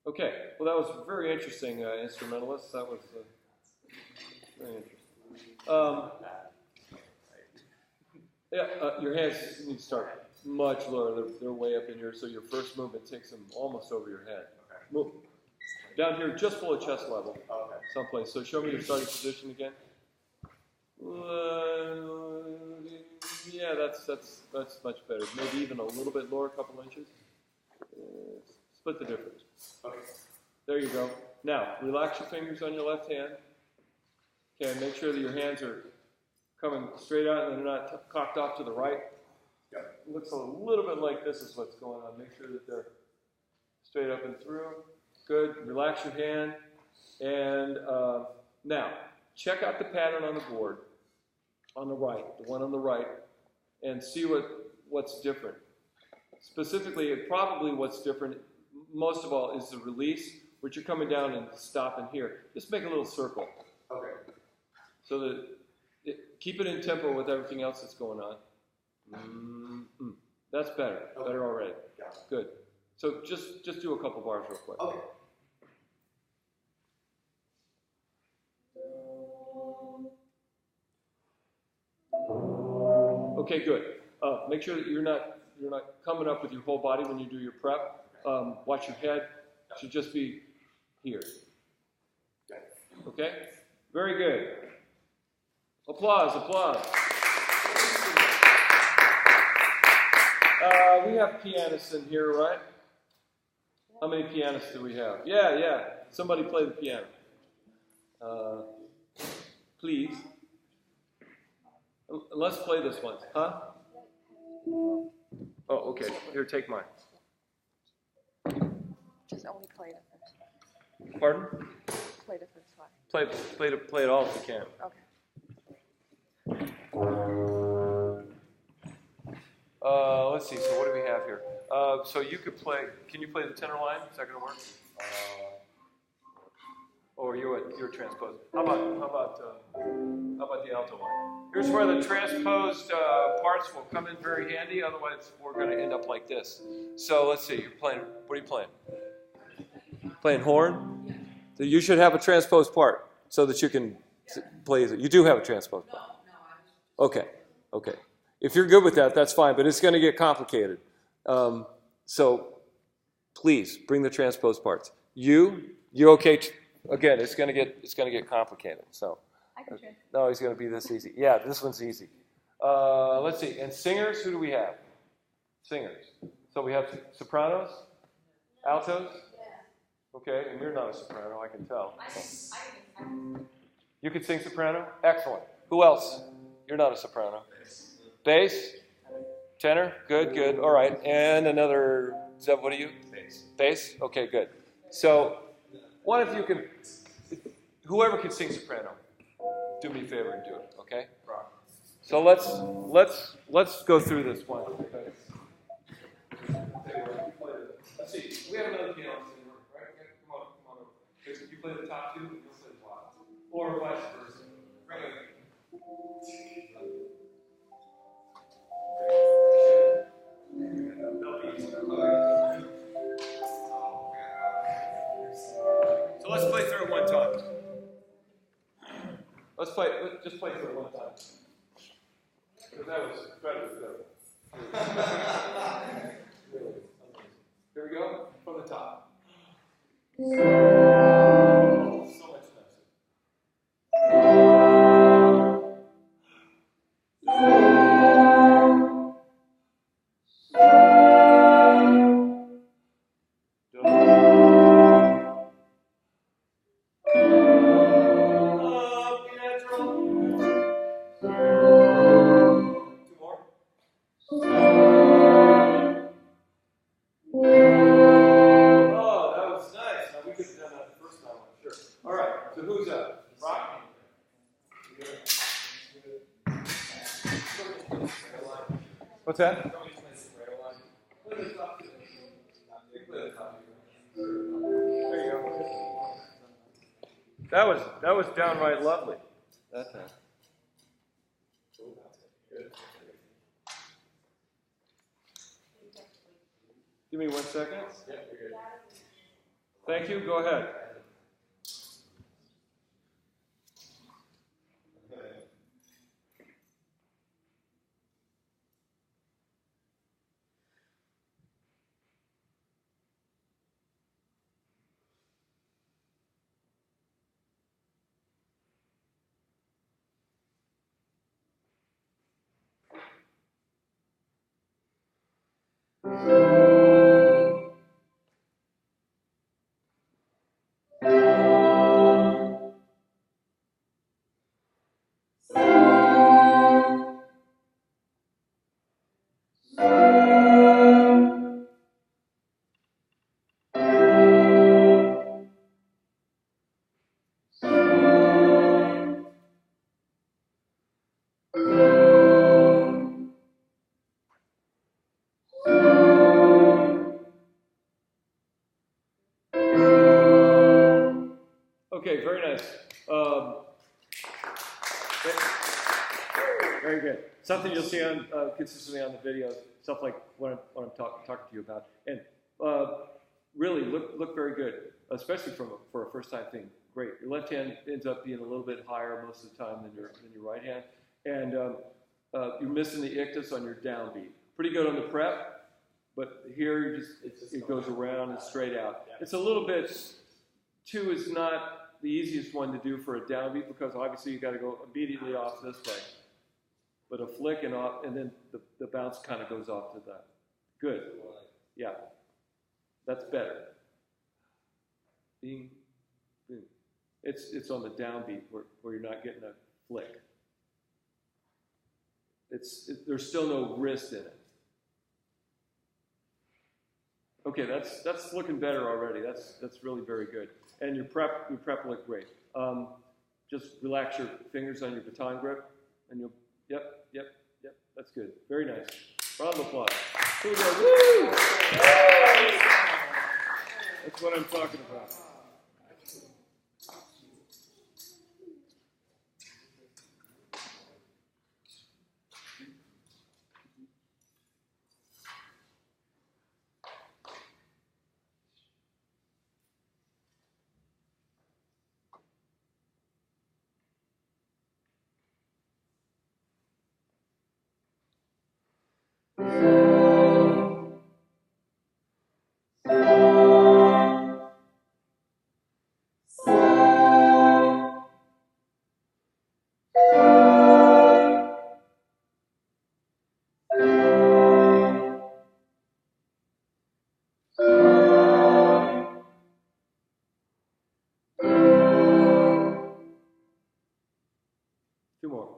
Okay, well that was very interesting, instrumentalist. That was very interesting. Your hands need to start much lower. They're way up in here, so your first movement takes them almost over your head. Okay. Move down here, just below chest level, Okay. someplace. So show me your starting position again. Yeah, that's much better. Maybe even a little bit lower, a couple inches. Split the difference. Okay. There you go. Now, relax your fingers on your left hand. Okay, make sure that your hands are coming straight out and they're not cocked off to the right. Yep. It looks a little bit like this is what's going on. Make sure that they're straight up and through. Good. Relax your hand. And now, check out the pattern on the board, on the right, the one on the right, and see what's different. Specifically, probably what's different, most of all, is the release, which you're coming down and stopping here. Just make a little circle. Okay. So that keep it in tempo with everything else that's going on. Mm-hmm. That's better. Okay. Better already. Yeah. Good. So just do a couple bars real quick. Okay. Okay, good. Make sure that you're not coming up with your whole body when you do your prep. Watch your head. It should just be here. Okay? Very good. Applause, applause. We have pianists in here, right? How many pianists do we have? Yeah. Somebody play the piano. Please. Let's play this one. Huh? Oh, okay. Here, take mine. Just only play the first. Pardon? Play the first one. Play it all if you can. Okay. Let's see. So what do we have here? So you could play. Can you play the tenor line? Is that going to work? Or you're transposed. How about the alto line? Here's where the transposed parts will come in very handy. Otherwise, we're going to end up like this. So let's see. You're playing. What are you playing? Playing horn. So you should have a transposed part so that you can play it. You do have a transposed part. Okay. If you're good with that, that's fine. But it's going to get complicated. So please bring the transposed parts. You okay? Again, it's going to get complicated. So I can try. no, it's going to be this easy. Yeah, this one's easy. Let's see. And singers, who do we have? Singers. So we have sopranos, altos. Okay, and you're not a soprano, I can tell. You can sing soprano? Excellent. Who else? You're not a soprano. Bass? Tenor? Good. All right. And another, Zeb, what are you? Bass? Okay, good. So, one of you can, whoever can sing soprano, do me a favor and do it, okay? So let's go through this one. Let's see. We have another piano singer, right? Okay, come on over. You play the top two, and you'll play the bottom two. Or vice versa. Bring it. So let's play through it one time. Let's just play through it one time. Because that was incredibly good. Here we go, from the top. So much nicer. What's that? There you go. That was downright lovely. That time. Give me 1 second. Yeah, you're good. Thank you. Go ahead. Okay, very nice. Very good. Something you'll see on consistently on the videos, stuff like what I'm talking to you about, and really look very good, especially for a first time thing. Great. Your left hand ends up being a little bit higher most of the time than your right hand, and you're missing the ictus on your downbeat. Pretty good on the prep, but here it goes around and straight out. It's a little bit. 2 is not the easiest one to do for a downbeat because obviously you got to go immediately off this way. But a flick and off, and then the bounce kind of goes off to that. Good. Yeah. That's better. Bing, boom. It's on the downbeat where you're not getting a flick. There's still no wrist in it. Okay, that's looking better already. That's really very good. And your prep looked great. Just relax your fingers on your baton grip, and you'll. Yep. That's good. Very nice. Round of applause. Here we go. Woo! That's what I'm talking about. Two more.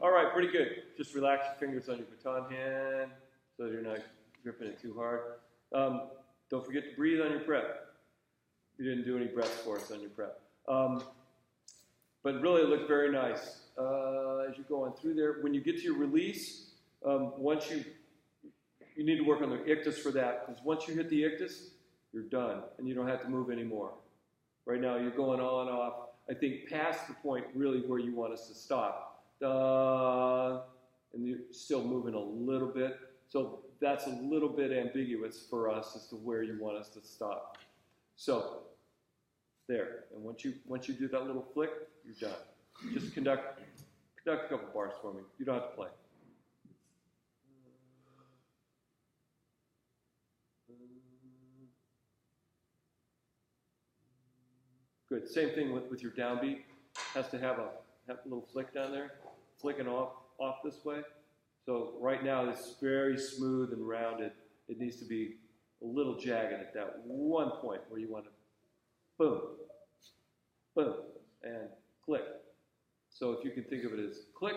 All right, pretty good. Just relax your fingers on your baton hand so you're not gripping it too hard. Don't forget to breathe on your prep. You didn't do any breath force on your prep. But really it looked very nice. As you're going through there, when you get to your release, once you need to work on the ictus for that, because once you hit the ictus, you're done, and you don't have to move anymore. Right now, you're going on, off, I think, past the point, really, where you want us to stop. And you're still moving a little bit. So that's a little bit ambiguous for us as to where you want us to stop. So, there. And once you do that little flick, you're done. Just conduct a couple bars for me. You don't have to play. Good. Same thing with your downbeat. Has to have a little flick down there, flicking off this way. So right now it's very smooth and rounded. It needs to be a little jagged at that one point where you want to boom, boom, and click. So if you can think of it as click,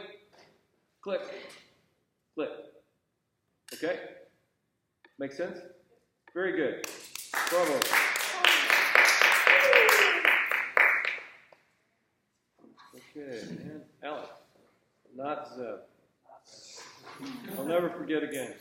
click, click. Okay? Make sense? Very good. Bravo. Okay, and Alex, not Zeb. I'll never forget again.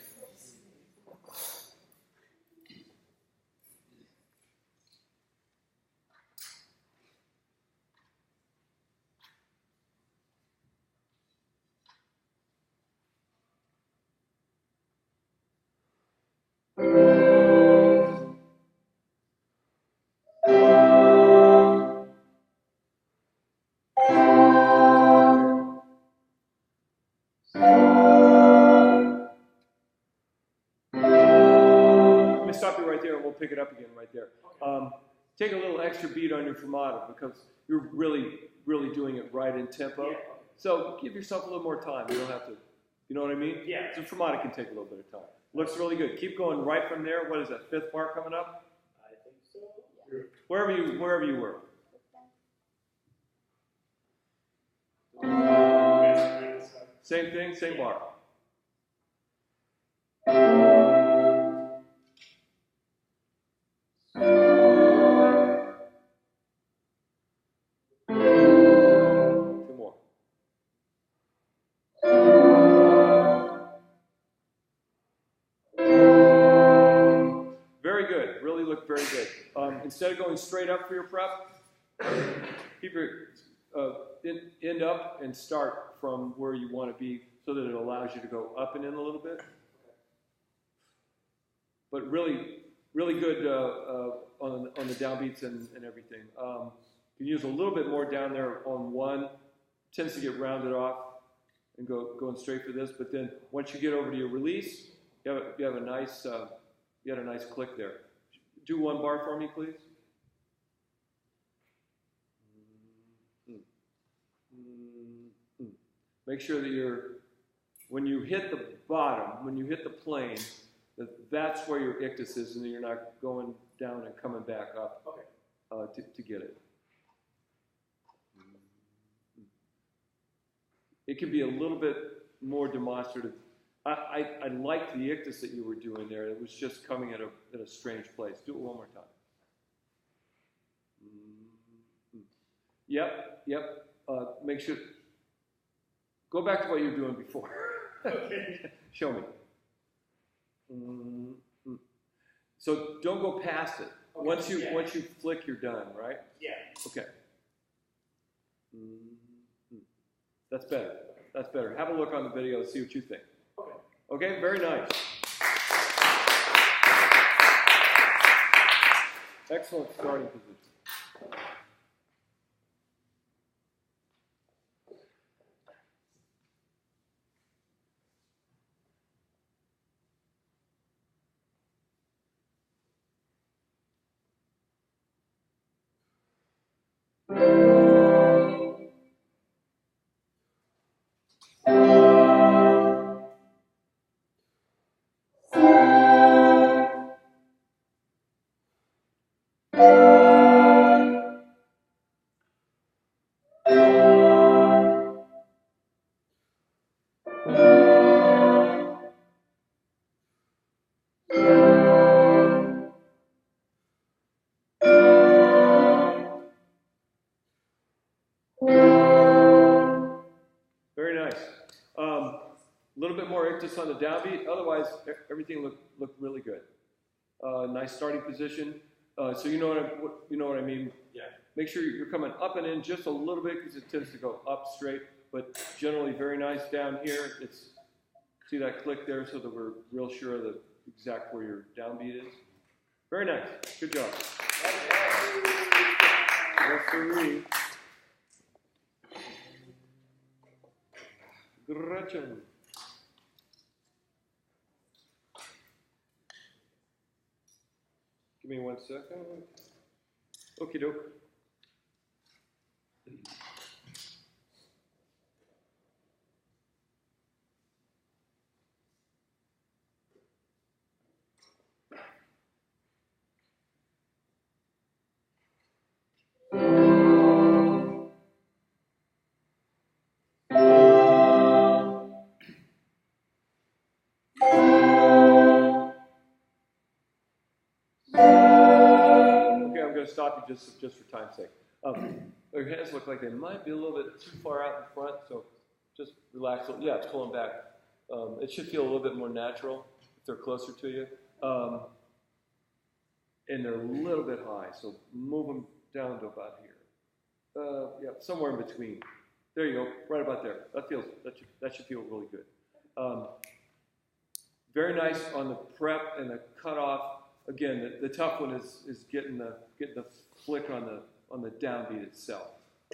Let me stop you right there and we'll pick it up again right there. Take a little extra beat on your fermata because you're really doing it right in tempo. Yeah. So give yourself a little more time. You don't have to, you know what I mean? Yeah. So fermata can take a little bit of time. Looks really good. Keep going right from there. What is that, fifth bar coming up? I think so. Yeah. Wherever you were. Same thing, same bar. Two more. Very good. Really look very good. Instead of going straight up for your prep, keep your end up and start from where you want to be so that it allows you to go up and in a little bit. But really good on the downbeats and everything. You can use a little bit more down there on one. Tends to get rounded off and going straight for this. But then once you get over to your release, you have a nice click there. Do one bar for me, please. Make sure that when you hit the bottom, when you hit the plane, that's where your ictus is, and then you're not going down and coming back up to get it. It can be a little bit more demonstrative. I liked the ictus that you were doing there. It was just coming at a strange place. Do it one more time. Yep. Make sure. Go back to what you were doing before. Okay. Show me. So don't go past it. Okay. Once you flick, you're done, right? Yeah. Okay. That's better. Have a look on the video and see what you think. Okay, very nice. Excellent starting position. Very nice. A little bit more ictus on the downbeat. Otherwise, everything looked really good. Nice starting position. So you know what I mean. Yeah. Make sure you're coming up and in just a little bit because it tends to go up straight. But generally, very nice down here. See that click there, so that we're real sure of the exact where your downbeat is. Very nice. Good job. Referee. Gretchen. Give me 1 second. Okie doke. Stop you just for time's sake. Their hands look like they might be a little bit too far out in front, so just relax. Yeah, it's pulling back. It should feel a little bit more natural if they're closer to you. And they're a little bit high, so move them down to about here. Yeah, somewhere in between. There you go, right about there. That should feel really good. Very nice on the prep and the cutoff. Again, the tough one is getting the flick on the downbeat itself.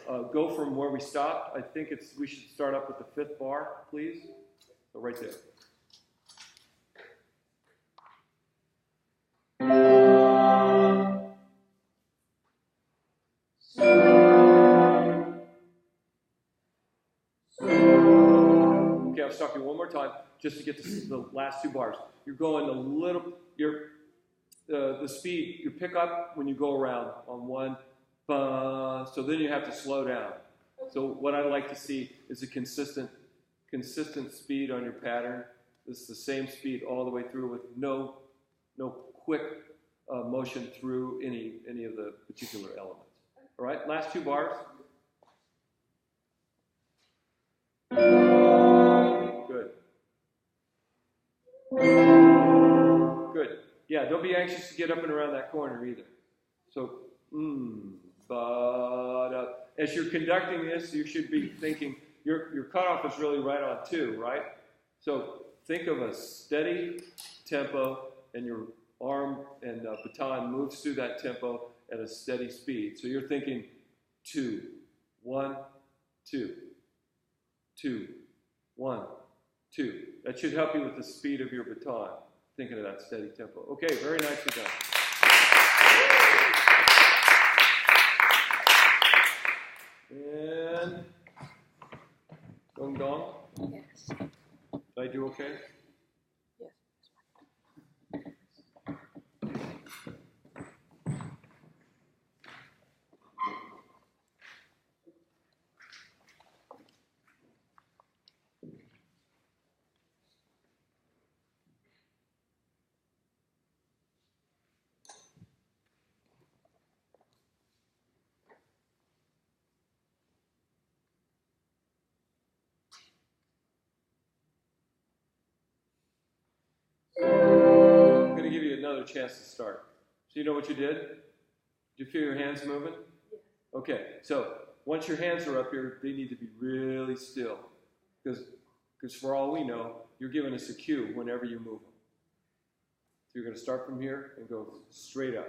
Go from where we stopped. I think we should start up with the 5th bar, please. So right there. Okay, I'll stop you one more time just to get to the last 2 bars. You're going a little. The speed you pick up when you go around on 1. So then you have to slow down. So what I like to see is a consistent speed on your pattern. This is the same speed all the way through with no quick motion through any of the particular elements. All right, last 2 bars. Good. Good. Yeah, don't be anxious to get up and around that corner either. So, but as you're conducting this, you should be thinking, your cutoff is really right on 2, right? So think of a steady tempo, and your arm and baton moves through that tempo at a steady speed. So you're thinking 2, 1, 2, 2, 1, 2. That should help you with the speed of your baton, thinking of that steady tempo. Okay, very nicely done. And Dong Dong. Yes. Did I do okay? Yes. I'm going to give you another chance to start. So you know what you did? Did you feel your hands moving? Yes. Okay, so once your hands are up here, they need to be really still. Because for all we know, you're giving us a cue whenever you move them. So you're going to start from here and go straight up.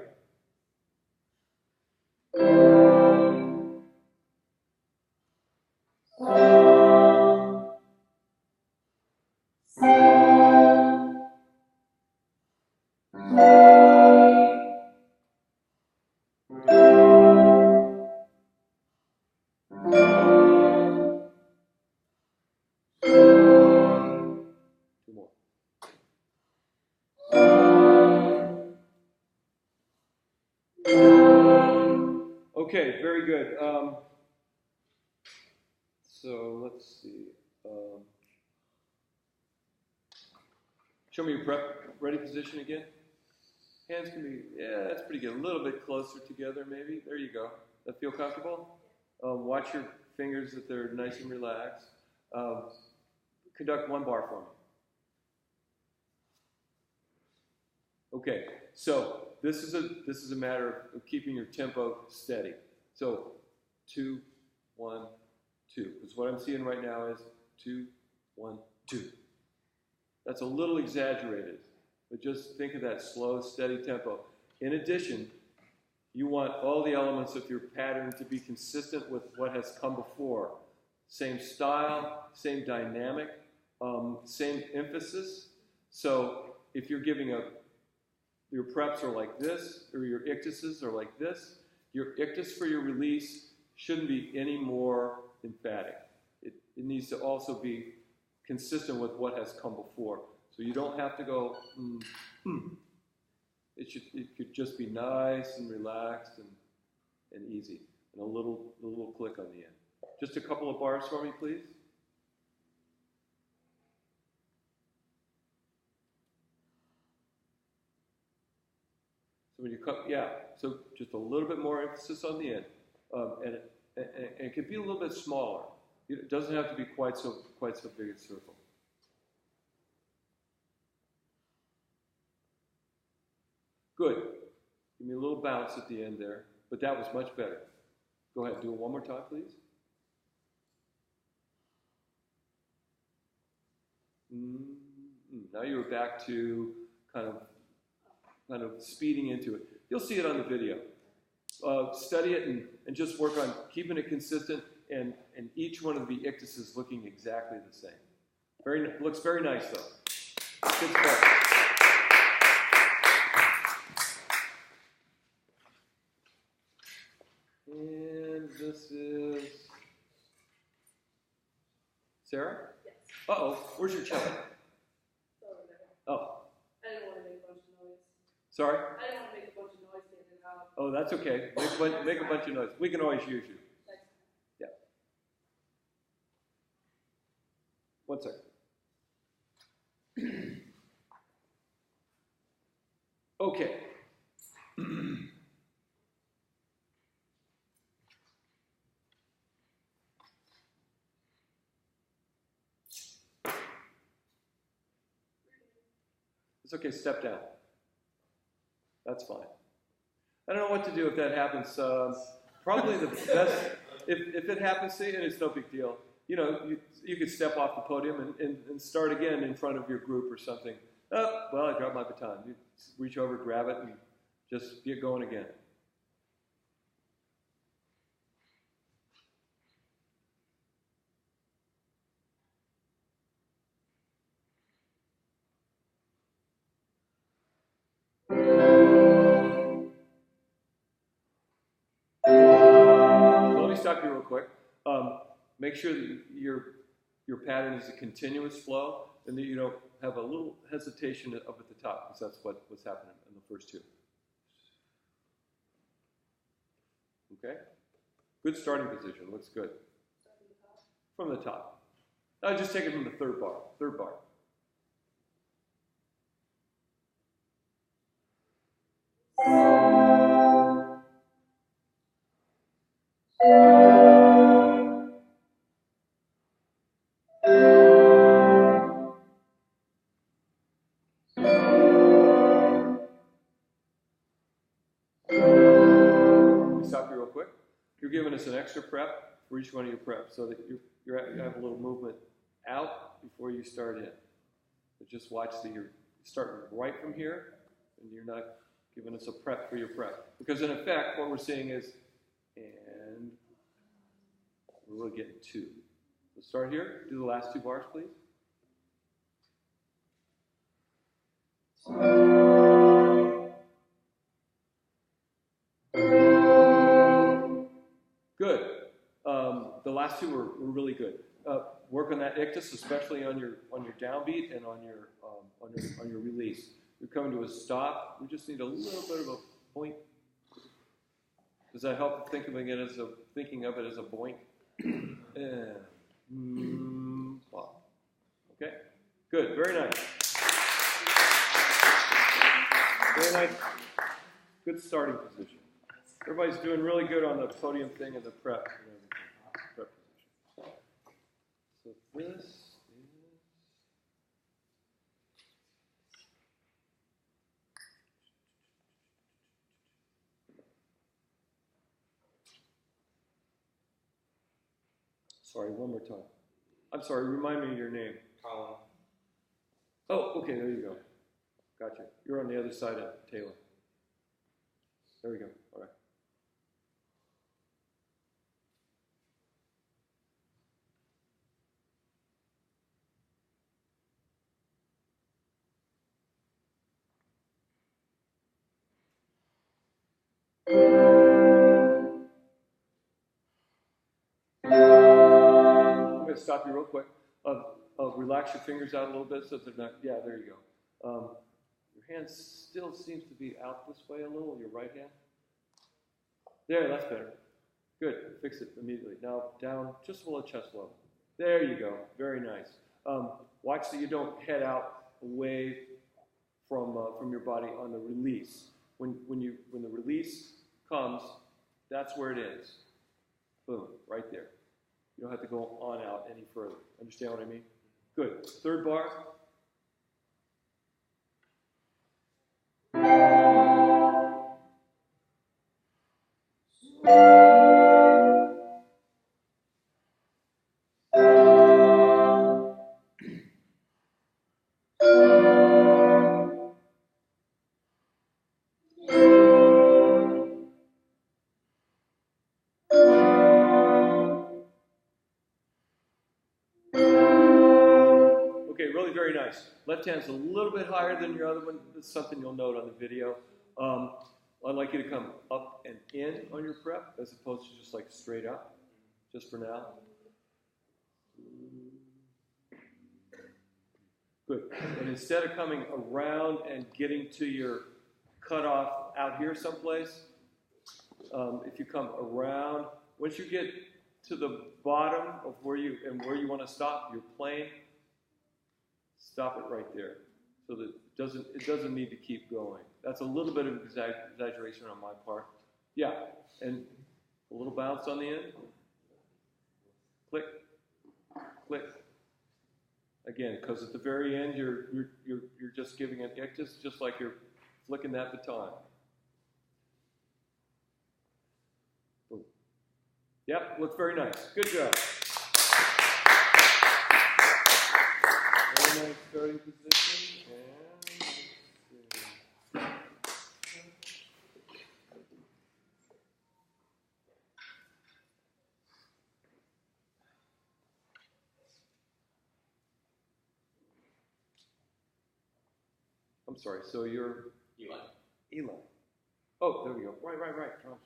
Okay, very good. So let's see. Show me your prep ready position again. Hands can be, yeah, that's pretty good. A little bit closer together, maybe. There you go. That feel comfortable? Watch your fingers that they're nice and relaxed. Conduct 1 bar for me. Okay, so this is a matter of keeping your tempo steady. So 2, 1, 2. Because what I'm seeing right now is 2, 1, 2. That's a little exaggerated, but just think of that slow, steady tempo. In addition, you want all the elements of your pattern to be consistent with what has come before. Same style, same dynamic, same emphasis. So if you're giving your preps are like this, or your ictuses are like this, your ictus for your release shouldn't be any more emphatic. It needs to also be consistent with what has come before. So you don't have to go, It could just be nice and relaxed and easy. And a little click on the end. Just a couple of bars for me, please. So when you cut, yeah, so just a little bit more emphasis on the end. And it can be a little bit smaller. It doesn't have to be quite so big a circle. Good. Give me a little bounce at the end there, but that was much better. Go ahead, do it one more time, please. Now you're back to kind of speeding into it. You'll see it on the video. Study it and just work on keeping it consistent and each one of the ictuses looking exactly the same. Looks very nice though. Good stuff. And this is Sarah? Yes. Uh-oh, where's your cello? It's over there. Oh, I didn't want to make a bunch of noise. sorry? I didn't want to make a bunch of noise standing out. Oh, that's okay. Make a bunch of noise. We can always use you. Next Yeah. One second. Okay. It's okay, step down. That's fine. I don't know what to do if that happens. Probably the best, if it happens to you, and it's no big deal, you know, you could step off the podium and start again in front of your group or something. Oh, well, I dropped my baton. You reach over, grab it, and just get going again. So let me stop you real quick. Make sure that your pattern is a continuous flow and that you don't have a little hesitation up at the top, because that's what was happening in the first two. Okay? Good starting position. Looks good. From the top. Now just take it from the third bar. Third bar. Stop you real quick. You're giving us an extra prep for each one of your preps, so that you have a little movement out before you start in. But just watch that you're starting right from here, and you're not giving us a prep for your prep. Because in effect, what we're seeing is, and we're really getting two. So start here. Do the last two bars, please. Good. The last two were really good. Work on that ictus, especially on your downbeat and on your release. You're coming to a stop. We just need a little bit of a point. Does that help thinking of it as a boink? And pop. Okay. Good. Very nice. Very nice. Good starting position. Everybody's doing really good on the podium thing and the prep. Prep position. So this is. Sorry, one more time. I'm sorry, remind me of your name. Colin. Oh, okay, there you go. Gotcha. You're on the other side of Taylor. There we go. All right. I'm going to stop you real quick. Relax your fingers out a little bit so they're not, yeah, there you go. Your hand still seems to be out this way a little, your right hand. There, that's better. Good, fix it immediately. Now down just below chest level. There you go, very nice. Watch that you don't head out away from your body on the release. When the release comes, that's where it is. Boom, right there. You don't have to go on out any further. Understand what I mean? Good. Third bar. really very nice. Left hand's a little bit higher than your other one. It's something you'll note on the video. I'd like you to come up and in on your prep as opposed to just like straight up, just for now. Good. And instead of coming around and getting to your cutoff out here someplace, if you come around, once you get to the bottom of where you want to stop your plane, stop it right there, so that it doesn't need to keep going. That's a little bit of exaggeration on my part. Yeah, and a little bounce on the end. Click, click. Again, because at the very end you're just giving an ictus, just like you're flicking that baton. Boom. Yep, looks very nice. Good job. Very nice starting position. And let's see. I'm sorry, so you're Eli. Eli. Oh, there we go. Right. Drums.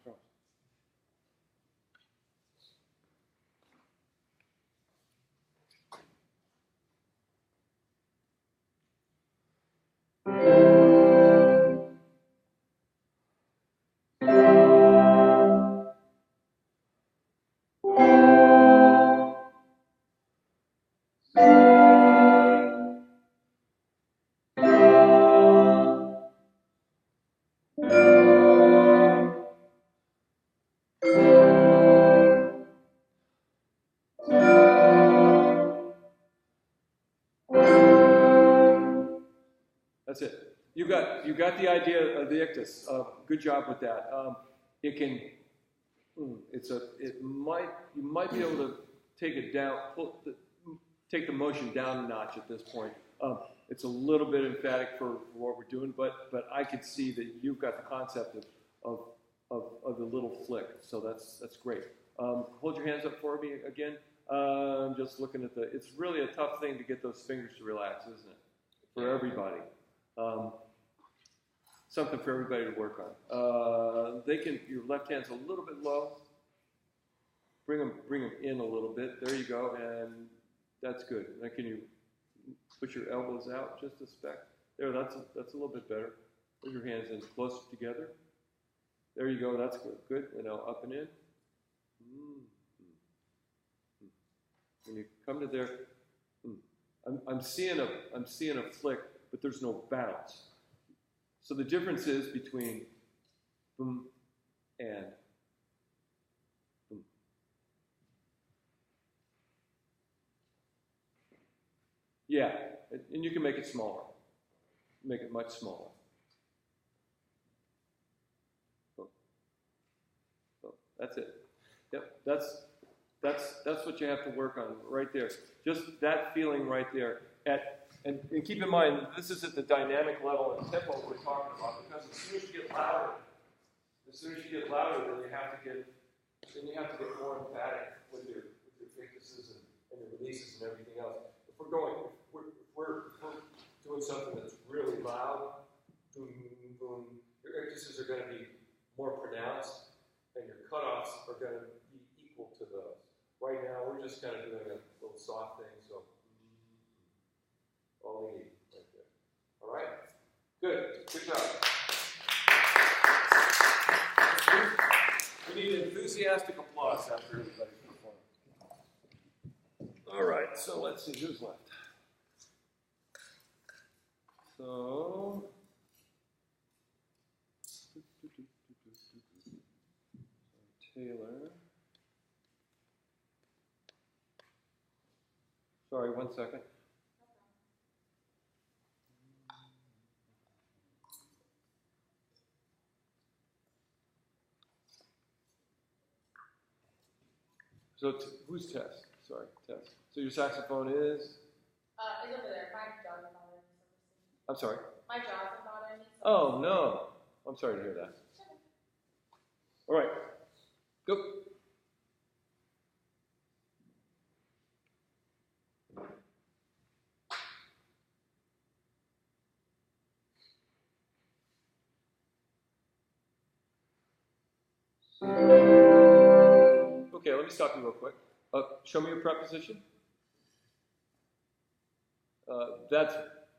That's it. You got the idea of the ictus. Good job with that. You might be able to take it down, take the motion down a notch at this point. It's a little bit emphatic for what we're doing, but I could see that you've got the concept of the little flick. So that's great. Hold your hands up for me again. I'm just looking at it's really a tough thing to get those fingers to relax, isn't it? For everybody. Something for everybody to work on. Your left hand's a little bit low. Bring them in a little bit. There you go, and that's good. Now can you put your elbows out just a speck? There, that's a little bit better. Put your hands in closer together. There you go. That's good. Good. And now up and in. When you come to there, I'm seeing a flick, but there's no bounce. So the difference is between boom and boom. Yeah, and you can make it smaller. Make it much smaller. Boom. Boom. That's it. Yep, that's what you have to work on right there. Just that feeling right there. And keep in mind, this is at the dynamic level and tempo we're talking about, because as soon as you get louder, then you have to get more emphatic with your focuses and your releases and everything else. If we're doing something that's really loud, boom, boom, your ictuses are going to be more pronounced, and your cutoffs are going to be equal to those. Right now, we're just kind of doing a little soft thing, so all we need right there. All right? Good job. We need enthusiastic applause after everybody's performance. All right, so let's see who's left. So, Taylor. Sorry, 1 second. So who's test? Sorry, test. So your saxophone is? It's over there. My jaw's not in. I'm sorry? My jaw's not in. Oh, no. I'm sorry to hear that. All right. Go. Okay, let me stop you real quick. Show me your preposition. That's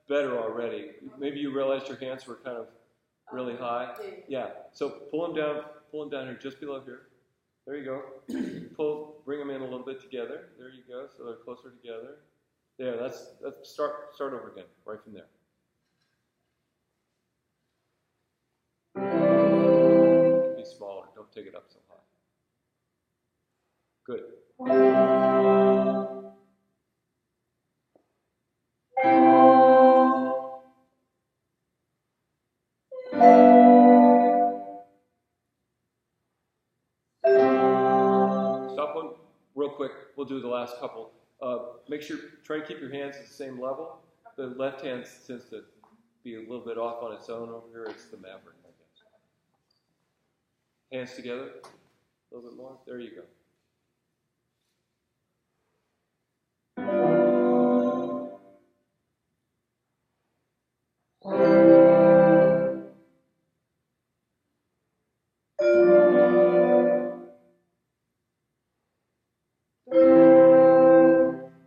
better already. Maybe you realized your hands were kind of really high. Yeah. So pull them down here, just below here. There you go. Bring them in a little bit together. There you go. So they're closer together. There. That's start over again, right from there. Be smaller. Don't take it up so high. Good. Stop one real quick. We'll do the last couple. Make sure, try to keep your hands at the same level. The left hand tends to be a little bit off on its own over here. It's the Maverick, I guess. Hands together. A little bit more. There you go.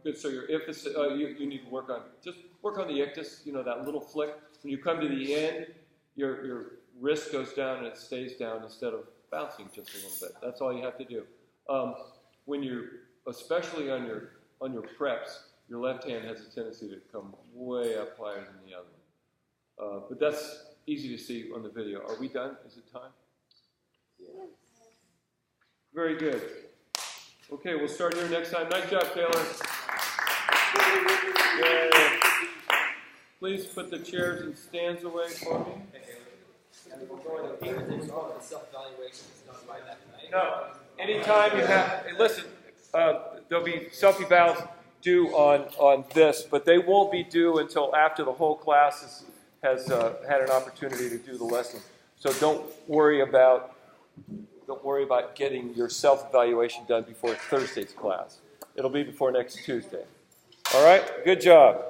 Good. So your emphasis, you need to work on the ictus. You know, that little flick. When you come to the end, your wrist goes down and it stays down instead of bouncing just a little bit. That's all you have to do. When you're, especially on your preps, your left hand has a tendency to come way up higher than the other one. But that's easy to see on the video. Are we done? Is it time? Yes. Very good. Okay, we'll start here next time. Nice job, Taylor. Yay. Please put the chairs and stands away for me. And we're going to payment installment and self-evaluation is done by that tonight. No. Anytime you have, hey, listen, there'll be self-evals due on this, but they won't be due until after the whole class has had an opportunity to do the lesson. So don't worry about getting your self-evaluation done before Thursday's class. It'll be before next Tuesday. All right? Good job.